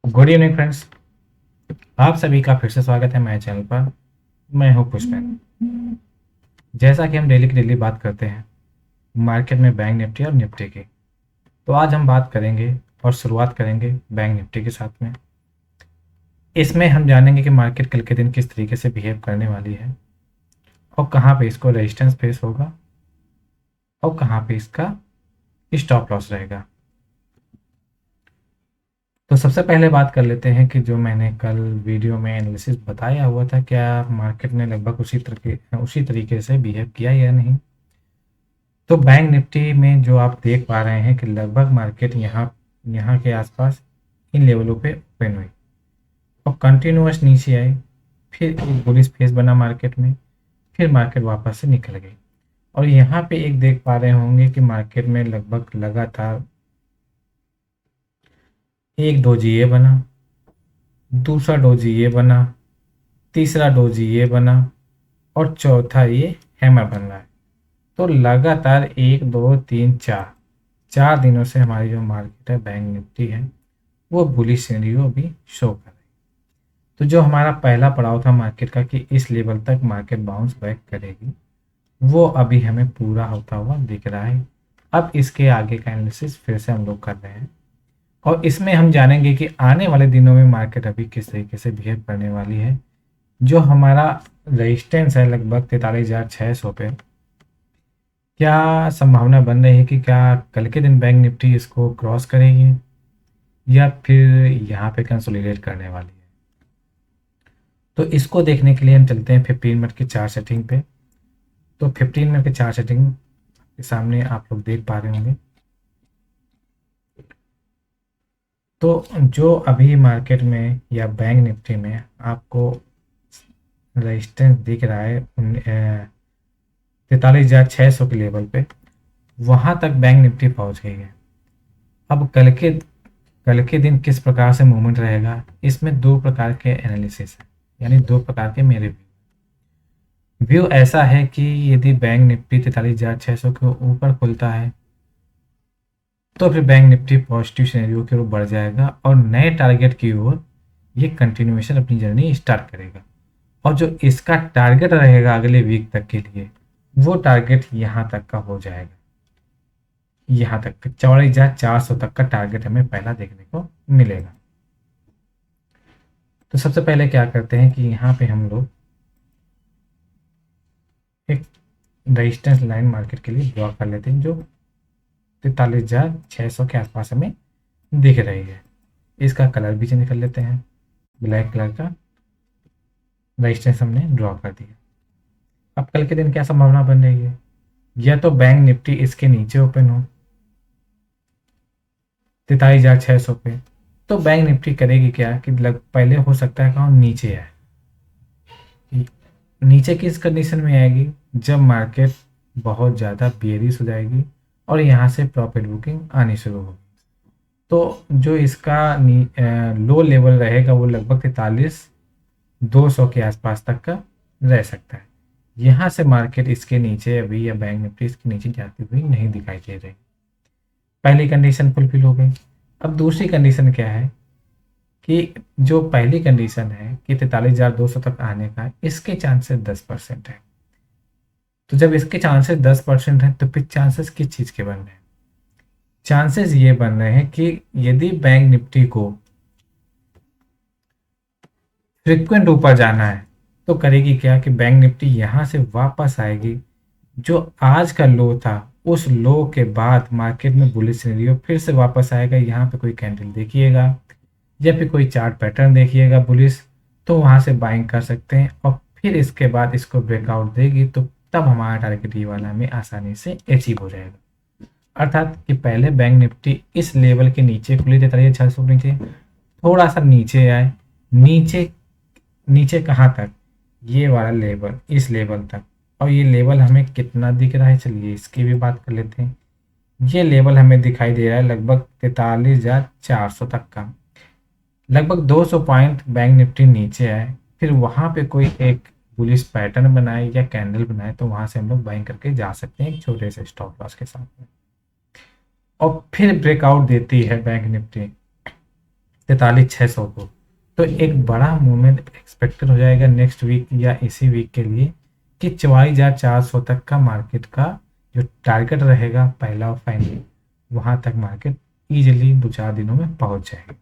Good evening friends. आप सभी का फिर से स्वागत है मेरे चैनल पर। मैं हूं पुष्पन। जैसा कि हम डेली की डेली बात करते हैं मार्केट में बैंक निफ्टी और निफ्टी की, तो आज हम बात करेंगे और शुरुआत करेंगे बैंक निफ्टी के साथ में। इसमें हम जानेंगे कि मार्केट कल के दिन किस तरीके से बिहेव करने वाली है और कहाँ पे इसको रेजिस्टेंस फेस होगा और कहाँ पे इसका स्टॉप लॉस रहेगा। तो सबसे पहले बात कर लेते हैं कि जो मैंने कल वीडियो में एनालिसिस बताया हुआ था, क्या मार्केट ने लगभग उसी तरीके से बिहेव किया या नहीं। तो बैंक निफ्टी में जो आप देख पा रहे हैं कि लगभग मार्केट यहाँ के आसपास इन लेवलों पे ओपन हुई और कंटिन्यूअस नीचे आई, फिर एक बुलिश फेस बना मार्केट में, फिर मार्केट वापस से निकल गई। और यहाँ पे एक देख पा रहे होंगे कि मार्केट में लगभग लगातार एक डोजी ये बना, दूसरा डोजी ये बना, तीसरा डोजी ये बना और चौथा ये हैमर बन रहा है। तो लगातार एक दो तीन चार चार दिनों से हमारी जो मार्केट है बैंक निफ्टी है वो बुलिश सिनेरियो अभी शो कर रही है। तो जो हमारा पहला पड़ाव था मार्केट का कि इस लेवल तक मार्केट बाउंस बैक करेगी, वो अभी हमें पूरा होता हुआ दिख रहा है। अब इसके आगे का एनालिसिस फिर से हम लोग कर रहे हैं और इसमें हम जानेंगे कि आने वाले दिनों में मार्केट अभी किस तरीके से बिहेव करने वाली है। जो हमारा रेजिस्टेंस है लगभग 43,600 पे, क्या संभावना बन रही है कि क्या कल के दिन बैंक निफ्टी इसको क्रॉस करेगी या फिर यहाँ पे कंसोलिडेट करने वाली है। तो इसको देखने के लिए हम चलते हैं 15 मिनट की चार्ट सेटिंग पे। तो 15 मिनट की चार्ट सेटिंग के सामने आप लोग देख पा रहे होंगे। तो जो अभी मार्केट में या बैंक निफ्टी में आपको रेजिस्टेंस दिख रहा है 43,600 के लेवल पे, वहां तक बैंक निफ्टी पहुंच गई है। अब कल के दिन किस प्रकार से मूवमेंट रहेगा, इसमें दो प्रकार के एनालिसिस है, यानी दो प्रकार के मेरे व्यू ऐसा है कि यदि बैंक निफ्टी 43,600 के ऊपर खुलता है तो फिर बैंक निफ्टी पॉजिटिव सिनेरियो की ओर बढ़ जाएगा और नए टारगेट की ओर ये कंटिन्यूएशन अपनी जर्नी स्टार्ट करेगा। और जो इसका टारगेट रहेगा अगले वीक तक के लिए, वो टारगेट यहाँ तक का हो जाएगा। यहाँ तक 44,400 तक का टारगेट हमें पहला देखने को मिलेगा। तो सबसे पहले क्या करते हैं कि यहाँ पे हम लोग एक रेजिस्टेंस लाइन मार्केट के लिए ड्रॉ कर लेते हैं जो 43,600 के आसपास हमें दिख रही है। इसका कलर भी चेंज कर लेते हैं, ब्लैक कलर का रेजिस्टेंस हमने ड्रॉ कर दिया। अब कल के दिन क्या संभावना बन रही है, या तो बैंक निफ्टी इसके नीचे ओपन हो 43,600 पे, तो बैंक निफ्टी करेगी क्या कि पहले हो सकता है कि नीचे आए। नीचे किस कंडीशन में आएगी, जब मार्केट बहुत ज़्यादा बेयरिश हो जाएगी और यहाँ से प्रॉफिट बुकिंग आनी शुरू होगी। तो जो इसका लो लेवल रहेगा वो लगभग 43,200 के आसपास तक का रह सकता है। यहाँ से मार्केट इसके नीचे अभी या बैंक निफ्टी इसके नीचे जाती हुई नहीं दिखाई दे रही। पहली कंडीशन फुलफिल हो गई। अब दूसरी कंडीशन क्या है कि जो पहली कंडीशन है कि 43,200 तक आने का, इसके चांसेस 10% है। तो जब इसके चांसेस 10% है तो फिर चांसेस किस चीज़ के बन रहे हैं, चांसेस ये बन रहे हैं कि यदि बैंक निफ्टी को फ्रिक्वेंट ऊपर जाना है तो करेगी क्या कि बैंक निफ्टी यहाँ से वापस आएगी, जो आज का लो था उस लो के बाद मार्केट में बुलिश सिनेरियो फिर से वापस आएगा। यहाँ पे कोई कैंडल देखिएगा या फिर कोई चार्ट पैटर्न देखिएगा बुलिश, तो वहाँ से बाइंग कर सकते हैं और फिर इसके बाद इसको ब्रेकआउट देगी तो तब हमारा टारगेट ये वाला हमें आसानी से अचीव हो जाएगा। अर्थात कि पहले बैंक निफ्टी इस लेवल के नीचे खुली थी 43,600 नीचे, थोड़ा सा नीचे आए, नीचे नीचे कहाँ तक, ये वाला लेवल, इस लेवल तक। और ये लेवल हमें कितना दिख रहा है, चलिए इसकी भी बात कर लेते हैं। ये लेवल हमें दिखाई दे रहा है लगभग 43,400 तक का। लगभग 200 पॉइंट बैंक निफ्टी नीचे आए, फिर वहाँ पे कोई एक बुलिश पैटर्न बनाए या कैंडल बनाए तो वहाँ से हम लोग बाइंग करके जा सकते हैं एक छोटे से स्टॉप लॉस के साथ में। और फिर ब्रेकआउट देती है बैंक निफ्टी 43,600 को। तो एक बड़ा मूवमेंट एक्सपेक्टेड हो जाएगा नेक्स्ट वीक या इसी वीक के लिए कि 44,400 तक का मार्केट का जो टारगेट रहेगा पहला और फाइनल, वहां तक मार्केट इजीली 2-4 दिनों में पहुंच जाएगी।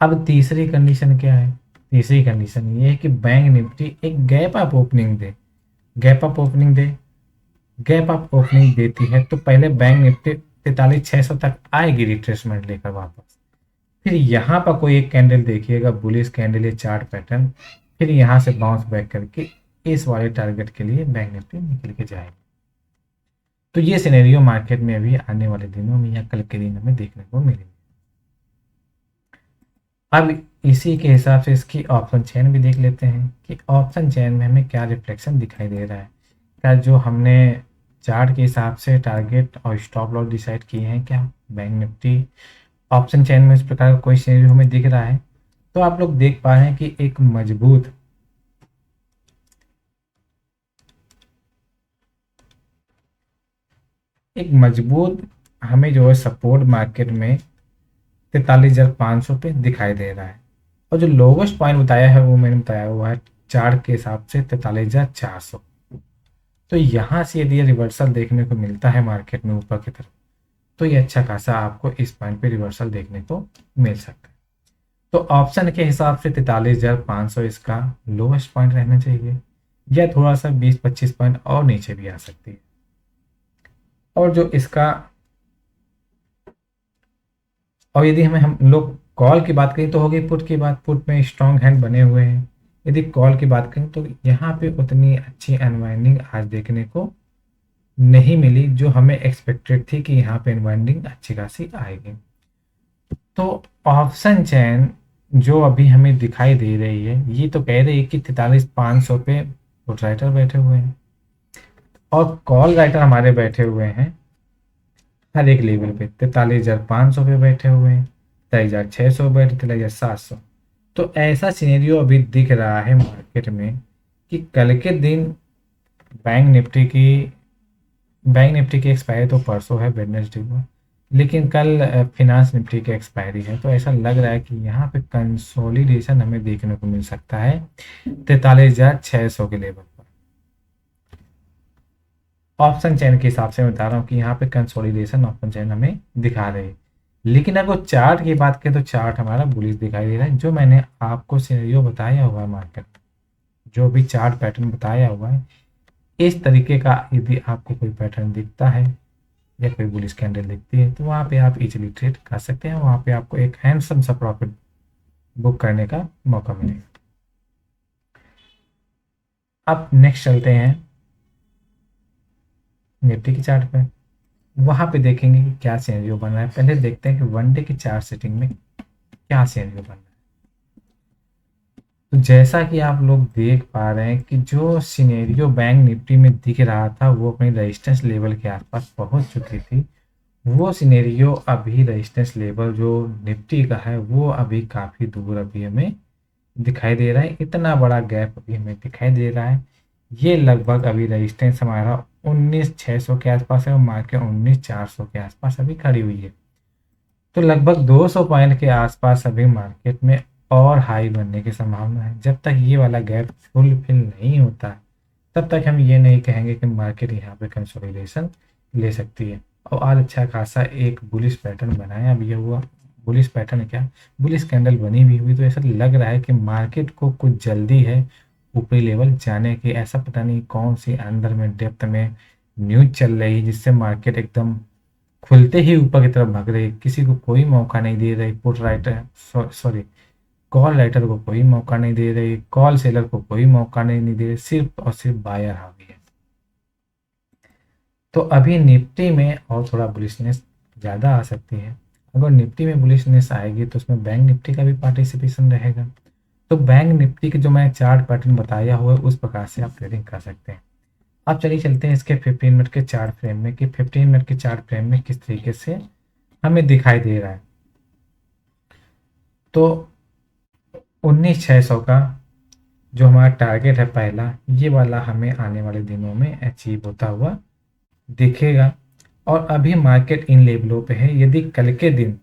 अब तीसरी कंडीशन क्या है? तीसरी कंडीशन ये है कि बैंक निफ्टी एक गैप अप ओपनिंग दे। गैप अप ओपनिंग दे, गैप अप ओपनिंग देती है तो पहले बैंक निफ्टी 43,600 तक आएगी रिट्रेसमेंट लेकर वापस। फिर यहाँ पर कोई एक कैंडल देखिएगा, बुलिश कैंडल या चार्ट पैटर्न, फिर यहाँ से बाउंस बैक करके इस वाले टारगेट के लिए बैंक निफ्टी निकल के जाएगी। तो ये सिनेरियो मार्केट में अभी आने वाले दिनों में या कल के दिन हमें देखने को मिलेगी। अब इसी के हिसाब से इसकी ऑप्शन चेन भी देख लेते हैं कि ऑप्शन चेन में हमें क्या रिफ्लेक्शन दिखाई दे रहा है। क्या जो हमने चार्ट के हिसाब से टारगेट और स्टॉप लॉस डिसाइड किए हैं, क्या बैंक निफ्टी ऑप्शन चेन में इस प्रकार का कोई सिनेरियो हमें दिख रहा है? तो आप लोग देख पा रहे हैं कि एक मजबूत हमें जो है सपोर्ट मार्केट में 43,500 पे दिखाई दे रहा है, और जो लोवेस्ट पॉइंट बताया है वो मैंने बताया हुआ है चार्ट के हिसाब से 43,400। तो यहाँ से यदि रिवर्सल देखने को मिलता है मार्केट में ऊपर की तरफ, तो ये अच्छा खासा आपको इस पॉइंट पे रिवर्सल देखने को मिल सकता है। तो ऑप्शन के हिसाब से 43,500 इसका लोवेस्ट पॉइंट रहना चाहिए, या थोड़ा सा 20-25 पॉइंट और नीचे भी आ सकती है। और जो इसका, और यदि हम लोग कॉल की बात करें तो होगी पुट की बात। पुट में स्ट्रॉन्ग हैंड बने हुए हैं। यदि कॉल की बात करें तो यहाँ पे उतनी अच्छी अनवाइंडिंग आज देखने को नहीं मिली जो हमें एक्सपेक्टेड थी कि यहाँ पे अनवाइंडिंग अच्छी खासी आएगी। तो ऑप्शन चैन जो अभी हमें दिखाई दे रही है, ये तो कह रही है कि 43,500 पे पुट राइटर बैठे हुए हैं और कॉल राइटर हमारे बैठे हुए हैं हर एक लेवल पे 43,500 पे बैठे हुए हैं, 43,600 बैठे, 43,700। तो ऐसा सिनेरियो अभी दिख रहा है मार्केट में कि कल के दिन बैंक निफ्टी की एक्सपायरी तो परसों है वेडनेसडे को, लेकिन कल फिनांस निफ्टी की एक्सपायरी है। तो ऐसा लग रहा है कि यहाँ पे कंसोलिडेशन हमें देखने को मिल सकता है 43,600 के लेवल पर। ऑप्शन चेन के हिसाब से मैं बता रहा हूँ कि यहाँ पे कंसोलिडेशन ऑप्शन चेन हमें दिखा रहे हैं। लेकिन अगर चार्ट की बात करें तो चार्ट हमारा बुलिश दिखाई दे रहा है। जो मैंने आपको सिनेरियो बताया हुआ है मार्केट, जो भी चार्ट पैटर्न बताया हुआ है, इस तरीके का यदि आपको कोई पैटर्न दिखता है या कोई बुलिश कैंडल दिखती है तो वहाँ पे आप इजीली ट्रेड कर सकते हैं। वहाँ पे आपको एक हैंडसम सा प्रॉफिट बुक करने का मौका मिलेगा। अब नेक्स्ट चलते हैं निफ्टी की चार्ट पे। वहां पे देखेंगे कि क्या सिनेरियो बन रहा है। पहले देखते हैं कि वन डे की चार्ट सेटिंग में क्या सिनेरियो बन रहा है। तो जैसा कि आप लोग देख पा रहे हैं कि जो सिनेरियो बैंक निफ्टी में दिख रहा था वो अपनी रेजिस्टेंस लेवल के आसपास पहुंच चुकी थी। वो सिनेरियो अभी रेजिस्टेंस लेवल जो निफ्टी का है वो अभी काफ़ी दूर अभी हमें दिखाई दे रहा है। इतना बड़ा गैप अभी हमें दिखाई दे रहा है। ये लगभग अभी रेजिस्टेंस हमारा 19,600 के आसपास है और मार्केट 19,400 के आसपास अभी खड़ी हुई है। तो लगभग 200 पॉइंट के आसपास अभी मार्केट में और हाई बनने की संभावना है। जब तक ये वाला गैप फुलफिल नहीं होता तब तक हम ये नहीं कहेंगे कि मार्केट यहाँ पे कंसोलिडेशन ले सकती है। और आज अच्छा खासा एक बुलिश पैटर्न बनाया भी हुआ। बुलिश पैटर्न क्या, बुलिश कैंडल बनी भी हुई। तो ऐसा लग रहा है कि मार्केट को कुछ जल्दी है ऊपरी लेवल जाने की। ऐसा पता नहीं कौन सी अंदर में डेप्थ में न्यूज चल रही जिससे मार्केट एकदम खुलते ही ऊपर की तरफ भाग रही। किसी को कोई मौका नहीं दे रही। Put writer sorry call writer को कोई मौका नहीं दे रही, कॉल सेलर को कोई मौका नहीं दे रही, सिर्फ और सिर्फ बायर हावी है। तो अभी निफ्टी में और थोड़ा बुलिशनेस ज़्यादा आ सकती है। अगर निफ्टी में बुलिशनेस आएगी तो उसमें बैंक निफ्टी का भी पार्टिसिपेशन रहेगा। तो बैंक निफ्टी के जो मैं चार्ट पैटर्न बताया हुआ है उस प्रकार से आप ट्रेडिंग कर सकते हैं। अब चलिए चलते हैं इसके 15 मिनट के चार्ट फ्रेम में कि 15 मिनट के चार्ट फ्रेम में किस तरीके से हमें दिखाई दे रहा है। तो 19,600 का जो हमारा टारगेट है पहला, ये वाला हमें आने वाले दिनों में अचीव होता हुआ दिखेगा। और अभी मार्केट इन लेवलों पे है। यदि कल के दिन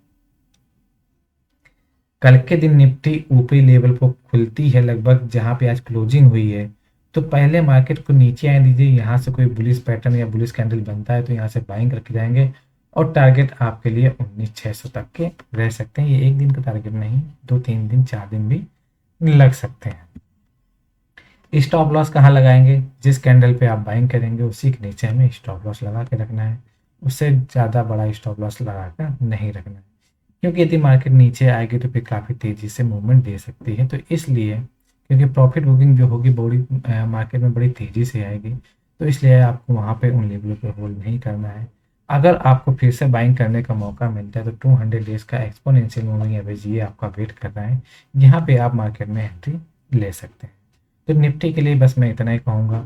कल के दिन निफ्टी ऊपरी लेवल को खुलती है लगभग जहाँ पे आज क्लोजिंग हुई है, तो पहले मार्केट को नीचे आने दीजिए। यहाँ से कोई बुलिश पैटर्न या बुलिश कैंडल बनता है तो यहाँ से बाइंग करके जाएंगे और टारगेट आपके लिए 19,600 तक के रह सकते हैं। ये एक दिन का टारगेट नहीं, 2-3 दिन 4 दिन भी लग सकते हैं। स्टॉप लॉस कहाँ लगाएंगे? जिस कैंडल पे आप बाइंग करेंगे उसी के नीचे हमें स्टॉप लॉस लगा के रखना है, उससे ज़्यादा बड़ा स्टॉप लॉस लगा कर नहीं रखना है, क्योंकि यदि मार्केट नीचे आएगी तो फिर काफ़ी तेज़ी से मूवमेंट दे सकती है। तो इसलिए क्योंकि प्रॉफिट बुकिंग जो होगी बड़ी मार्केट में बड़ी तेज़ी से आएगी, तो इसलिए आपको वहाँ पे उन लेवलों पे होल्ड नहीं करना है। अगर आपको फिर से बाइंग करने का मौका मिलता है तो 200 डेज का एक्सपोनेंशियल मूविंग एवरेज ये आपका वेट कर रहा है, यहाँ पे आप मार्केट में एंट्री ले सकते हैं। तो निफ्टी के लिए बस मैं इतना ही कहूँगा।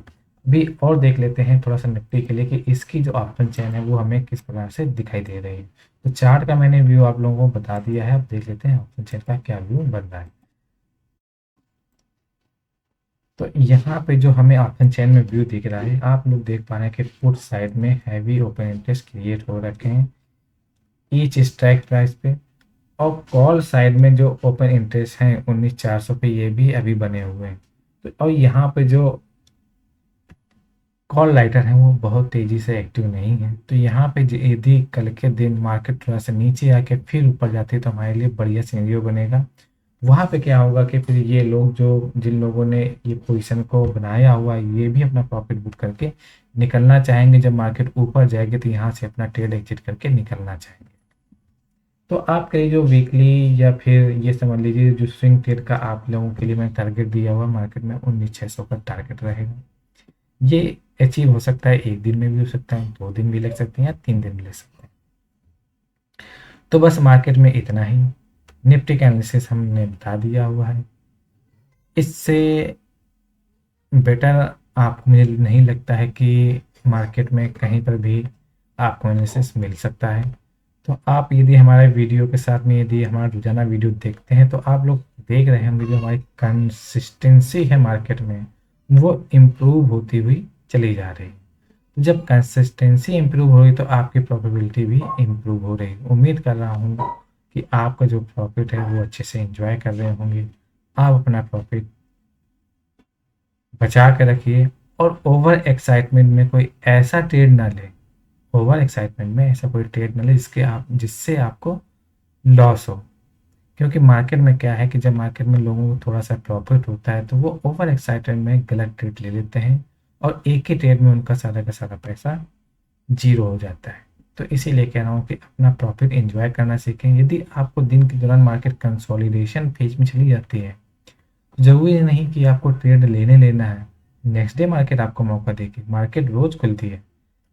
अभी और देख लेते हैं थोड़ा सा निफ्टी के लिए कि इसकी जो ऑप्शन चेन है वो हमें किस प्रकार से दिखाई दे रही है। तो चार्ट का मैंने व्यू आप लोगों को बता दिया है, अब देख लेते हैं ऑप्शन चेन का क्या व्यू बन रहा है। तो यहाँ पे जो हमें ऑप्शन चेन में व्यू दिख रहा है, आप लोग देख पा रहे हैं कि पुट साइड में हैवी ओपन इंटरेस्ट क्रिएट हो रखे हैं ईच स्ट्राइक प्राइस पे, और कॉल साइड में जो ओपन इंटरेस्ट हैं 19,400 पे ये भी अभी बने हुए हैं। तो और यहाँ पे जो कॉल राइटर हैं वो बहुत तेज़ी से एक्टिव नहीं है। तो यहाँ पे यदि कल के दिन मार्केट थोड़ा सा नीचे आके फिर ऊपर जाती है तो हमारे लिए बढ़िया सिनेरियो बनेगा। वहाँ पे क्या होगा कि फिर ये लोग जो जिन लोगों ने ये पोजीशन को बनाया हुआ है ये भी अपना प्रॉफिट बुक करके निकलना चाहेंगे। जब मार्केट ऊपर जाएगी तो यहाँ से अपना ट्रेड एग्जिट करके निकलना चाहेंगे। तो आपके लिए जो वीकली या फिर ये समझ लीजिए जो स्विंग ट्रेड का आप लोगों के लिए मैं टारगेट दिया हुआ मार्केट में 19,600 का टारगेट रहेगा। ये अचीव हो सकता है, एक दिन में भी हो सकता है, 2 दिन भी लग सकते हैं या 3 दिन भी लग सकते हैं। तो बस मार्केट में इतना ही, निफ्टी का एनालिसिस हमने बता दिया हुआ है। इससे बेटर आपको मुझे नहीं लगता है कि मार्केट में कहीं पर भी आपको एनालिसिस मिल सकता है। तो आप यदि हमारे वीडियो के साथ में यदि हमारा रोजाना वीडियो देखते हैं तो आप लोग देख रहे होंगे जो हमारी कंसिस्टेंसी है मार्केट में वो इम्प्रूव होती हुई चली जा रही है। जब कंसिस्टेंसी इम्प्रूव हो रही तो आपकी प्रॉफिटेबिलिटी भी इम्प्रूव हो रही। उम्मीद कर रहा हूँ कि आपका जो प्रॉफिट है वो अच्छे से एंजॉय कर रहे होंगे। आप अपना प्रॉफिट बचा के रखिए और ओवर एक्साइटमेंट में कोई ऐसा ट्रेड ना ले, ओवर एक्साइटमेंट में ऐसा कोई ट्रेड ना ले जिससे आपको लॉस हो। क्योंकि मार्केट में क्या है कि जब मार्केट में लोगों को थोड़ा सा प्रॉफिट होता है तो वो ओवर एक्साइटेड में गलत ट्रेड ले लेते हैं और एक ही ट्रेड में उनका सारा का सारा पैसा जीरो हो जाता है। तो इसीलिए कह रहा हूँ कि अपना प्रॉफिट एंजॉय करना सीखें। यदि आपको दिन के दौरान मार्केट कंसोलिडेशन फेज में चली जाती है, ज़रूरी नहीं कि आपको ट्रेड लेना है। नेक्स्ट डे मार्केट आपको मौका देगी। मार्केट रोज़ खुलती है,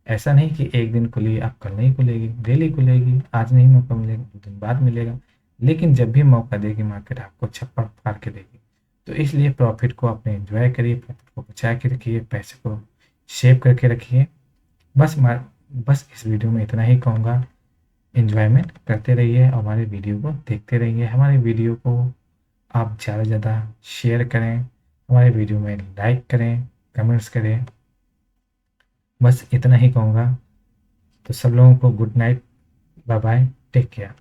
ऐसा नहीं कि एक दिन खुली आप कल नहीं खुलेगी, डेली खुलेगी। आज नहीं मौका मिलेगा 2 दिन बाद मिलेगा, लेकिन जब भी मौका देगी मार्केट आपको छप्पर फाड़ के देगी। तो इसलिए प्रॉफिट को अपने एंजॉय करिए, प्रॉफिट को बचा के रखिए, पैसे को सेव करके रखिए। बस इस वीडियो में इतना ही कहूँगा। एंजॉयमेंट करते रहिए और हमारे वीडियो को देखते रहिए। हमारे वीडियो को आप ज़्यादा से ज़्यादा शेयर करें, हमारे वीडियो में लाइक करें, कमेंट्स करें। बस इतना ही कहूँगा। तो सब लोगों को good night, bye bye, take care.